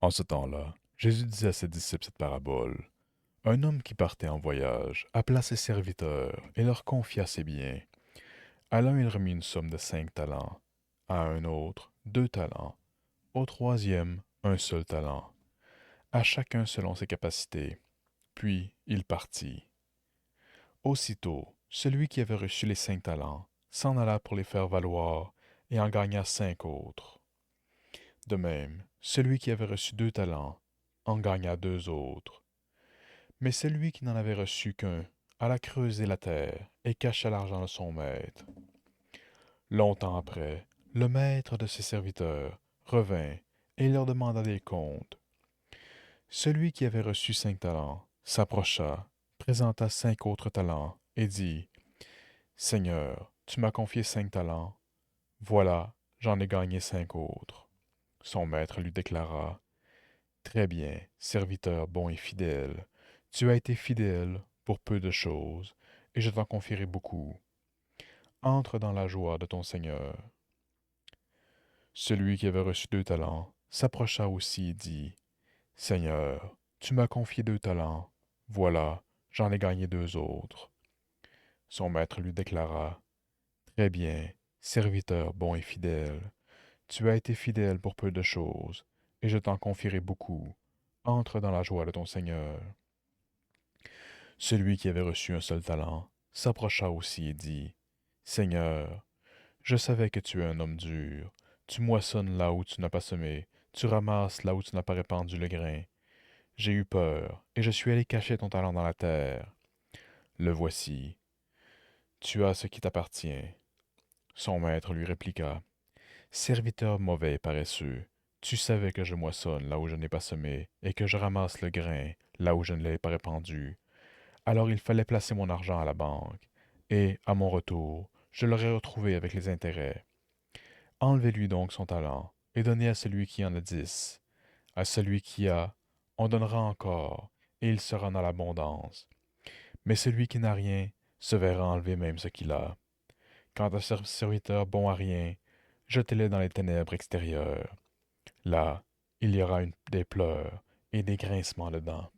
En ce temps-là, Jésus disait à ses disciples cette parabole. Un homme qui partait en voyage appela ses serviteurs et leur confia ses biens. À l'un il remit une somme de 5 talents, à un autre 2 talents, au troisième un seul talent, à chacun selon ses capacités. Puis il partit. Aussitôt, celui qui avait reçu les 5 talents s'en alla pour les faire valoir et en gagna 5 autres. De même, celui qui avait reçu 2 talents en gagna 2 autres. Mais celui qui n'en avait reçu qu'un alla creuser la terre et cacha l'argent de son maître. Longtemps après, le maître de ses serviteurs revint et leur demanda des comptes. Celui qui avait reçu 5 talents s'approcha, présenta 5 autres talents et dit, Seigneur, tu m'as confié 5 talents. Voilà, j'en ai gagné 5 autres. Son maître lui déclara, Très bien, serviteur bon et fidèle. Tu as été fidèle pour peu de choses, et je t'en confierai beaucoup. Entre dans la joie de ton Seigneur. Celui qui avait reçu 2 talents s'approcha aussi et dit, Seigneur, tu m'as confié 2 talents. Voilà, j'en ai gagné 2 autres. Son maître lui déclara, Très bien, serviteur bon et fidèle. Tu as été fidèle pour peu de choses, et je t'en confierai beaucoup. Entre dans la joie de ton Seigneur. Celui qui avait reçu un seul talent s'approcha aussi et dit, Seigneur, je savais que tu es un homme dur. Tu moissonnes là où tu n'as pas semé, tu ramasses là où tu n'as pas répandu le grain. J'ai eu peur, et je suis allé cacher ton talent dans la terre. Le voici. Tu as ce qui t'appartient. Son maître lui répliqua, Serviteur mauvais et paresseux, tu savais que je moissonne là où je n'ai pas semé, et que je ramasse le grain là où je ne l'ai pas répandu. Alors il fallait placer mon argent à la banque, et, à mon retour, je l'aurais retrouvé avec les intérêts. Enlevez-lui donc son talent, et donnez à celui qui en a 10. À celui qui a, on donnera encore, et il sera dans l'abondance. Mais celui qui n'a rien se verra enlever même ce qu'il a. Quant à ce serviteur bon à rien, jetez-le dans les ténèbres extérieures. Là, il y aura des pleurs et des grincements de dents.